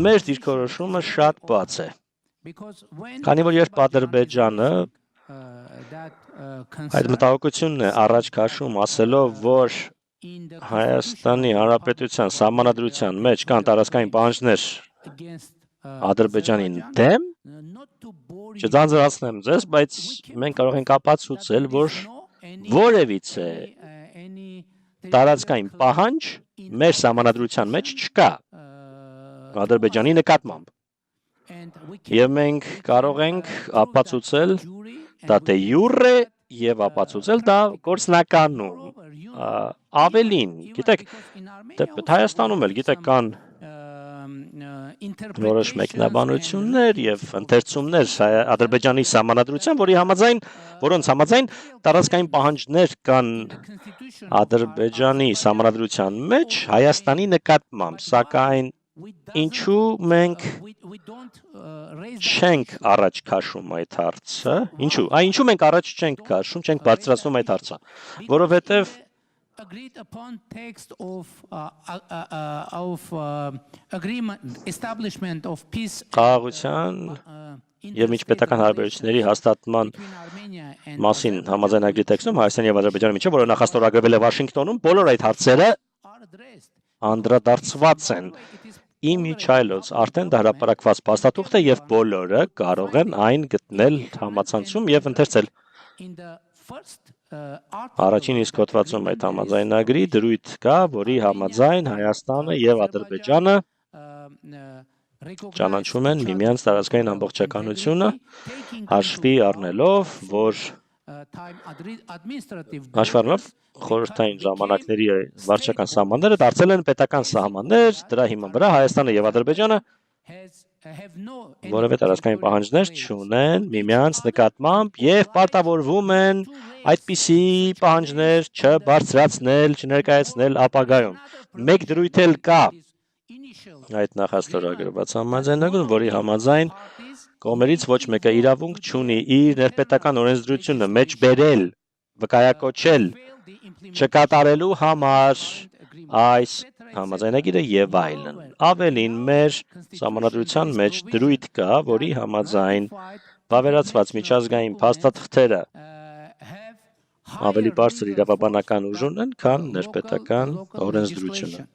մեր դիրքորոշումը շատ բաց է։ Քանի որ երբ Ադրբեջանը այդ մտահոգությունն է առաջ քաշում ասելով, որ Հայաստանի Հանրապետության սահմանադրության մեջ կան տարածքային պահանջներ Ադրբեջանին դեմ, չձանձրացնեմ ձեզ, բայց մենք կարող ենք ապացուցել, որ որևիցե տարածքային պահանջ մեր սահմանադրության մեջ չկա Ադրբեջանի նկատմամբ։ Եվ մենք կարող ենք ապացուցել դա դե յուրե եւ ապացուցել դա գործնականում ավելին, գիտեք, Հայաստանում էլ գիտեք կան որոշ մեկնաբանություններ եւ ընթերցումներ Ադրբեջանի սահմանադրության, որոնց համաձայն տարածքային պահանջներ կան Ադրբեջանի սահմանադրության մեջ Հայաստանի նկատմամբ, սակայն ինչու մենք չենք առաջ քաշում այդ հարցը, ինչու մենք առաջ չենք քաշում, չենք բարձրացնում այդ հարցը, որովհետև agreed upon text of establishment of peace խաղաղության եւ միջպետական հարաբերությունների հաստատման մասին համաձայնագրի տեքստում Հայաստանի եւ Ադրբեջանի միջեւ, որը նախաստորագրվել է Վաշինգտոնում, բոլոր այդ հարցերը անդրադարձված են։ Իմիջայլոց արդեն դա հրապարակված փաստաթուղթ է եւ բոլորը կարող են այն գտնել համացանցում եւ ընթերցել։ Առաջին իսկ հոդվածում այդ համաձայնագրի դրույթ կա, որի համաձայն Հայաստանը եւ Ադրբեջանը ճանաչում են միմյանց տարածքային ամբողջականությունը, հաշվի առնելով, որ խորհրդային ժամանակների վարչական սահմանները դարձել են պետական սահմաններ, դրա հիման վրա Հայաստանը եւ Ադրբեջանը որևէ տարածքային պահանջներ չունեն միմյանց նկատմամբ եւ պարտավորվում են այդպիսի պահանջներ չբարձրացնել, չներկայացնել ապագայում։ Մեկ դրույթ էլ կա այդ նախաստորագրված համաձայնագրում, որի համաձայն կողմերից ոչ մեկը իրավունք չունի իր ներպետական օրենսդրությունը մեջբերել, վկայակոչել, չկատարելու համար այս համաձայնագիրը եւ այլն։ Ավելին մեր սահմանադրության մեջ դրույթ կա, որի համաձայն վավերացված միջազգային փաստաթղթերը ավելի բարձր իրավաբանական ուժ ունեն, քան ներպետական օրենսդրությունը։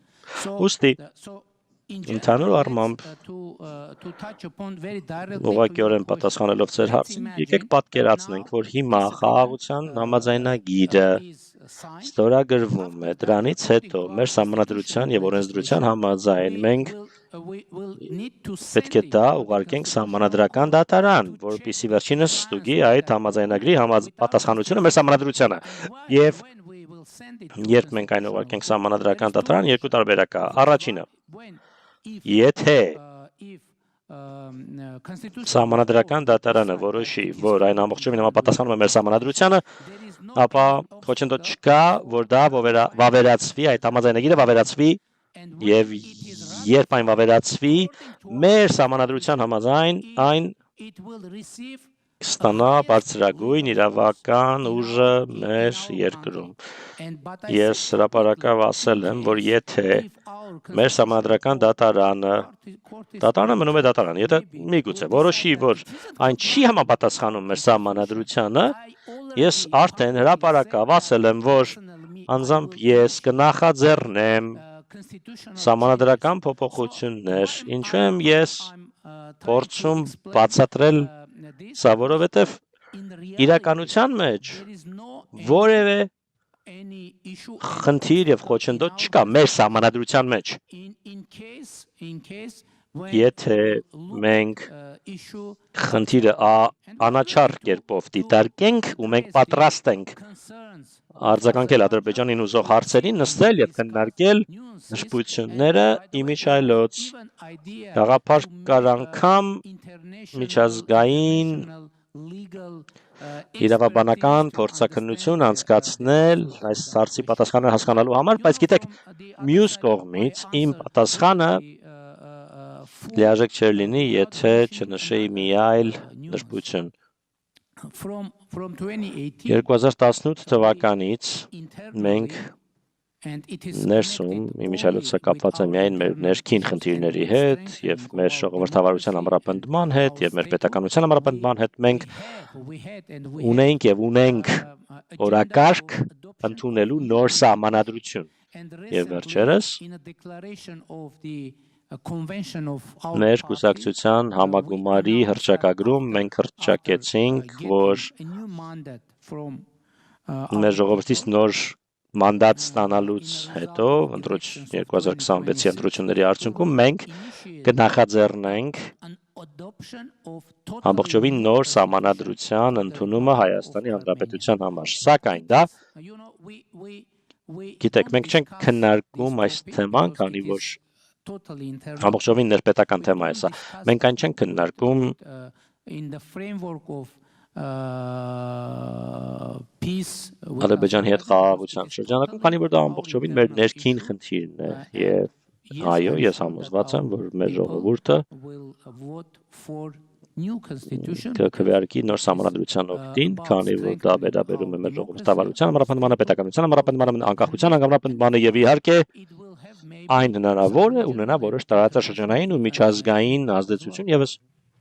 Ուստի ընդհանուր առմամբ ուղղակիորեն պատասխանելով ձեր հարցին, եկեք պատկերացնենք, որ հիմա խաղաղության համաձայնագիրը ստորագրվում է, դրանից հետո մեր սահմանադրության եւ օրենսդրության համաձայն մենք պետք է դա ուղարկենք սահմանադրական դատարան, որպեսզի վերջինս ստուգի այդ համաձայնագրի պատասխանությունը մեր սահմանադրությանը։ Եվ երբ մենք այն ուղարկենք սահմանադրական դատարան, երկու տարբերակ կա։ Առաջինը, եթե սահմանադրական դատարանը որոշի, որ այն ամբողջովին համապատասխանում է մեր սահմանադրությանը, ապա խոչընդոտ չկա, որ դա վավերացվի, այդ համաձայնագիրը վավերացվի եւ երբ այն վավերացվի, մեր սահմանադրության համաձայն այն կստանա բարձրագույն իրավական ուժը մեր երկրում։ Ես հրապարակավ ասել եմ, որ եթե մեր սահմանադրական դատարանը մնում է դատարան, եթե միգուցե որոշի, որ այն չի համապատասխանում մեր սահմանադրությանը, ես արդեն հրապարակավ ասել եմ, որ անձամբ ես կնախաձեռնեմ սահմանադրական փոփոխություններ, ինչու եմ ես փորձում բացատրել սա, որովհետև իրականության մեջ որևէ խնդիր եւ խոչընդոտ չկա մեր սահմանադրության մեջ։ Եթե մենք խնդիրը անաչառ կերպով դիտարկենք ու մենք պատրաստ ենք արձագանքել Ադրբեջանին ուզող հարցերին, նստել եւ քննարկել նշբությունները իմիջայլոց գաղափար կար անգամ միջազգային իրավաբանական փորձաքննություն անցկացնել այս հարցի պատասխանը հասկանալու համար, բայց գիտեք, մյուս կողմից իմ պատասխանը լիարժեք չէր լինի, եթե չնշեի մի այլ նշբություն։ 2018 թվականից մենք ներսում իմիջիալոցը կապված է միայն մեր ներքին խնդիրների հետ եւ մեր ժողովրդավարության ամրապնդման հետ եւ մեր պետականության ամրապնդման հետ մենք ունենք եւ ունենք օրակարգ ընդունելու նոր սահմանադրություն եւ վերջերս մեր կուսակցության համագումարի հռչակագրում մենք հռչակեցինք, որ մեր ժողովրդից նոր մանդատ ստանալուց հետո 2026-ի ընտրությունների արդյունքում մենք կնախաձեռնենք ամբողջովին նոր սահմանադրության ընդունումը Հայաստանի Հանրապետության համար։ Սակայն դա գիտեք, մենք չենք քննարկում այս թեման, քանի որ ամբողջովին ներպետական թեմա է սա։ Մենք այն չենք քննարկում Ադրբեջանի հետ խաղաղության շրջանակում, քանի որ դա ամբողջովին մեր ներքին խնդիրն է եւ այո, ես համոզված եմ, որ մեր ժողովուրդը կքվեարկի նոր սահմանադրության օգտին, քանի որ դա վերաբերում է մեր ժողովրդավարության ամրապնդմանը, պետականության ամրապնդմանը, անկախության ամրապնդմանը եւ իհարկե այն հնարավոր է ունենա որոշ տարածաշրջանային ու միջազգային ազդեցություն եւս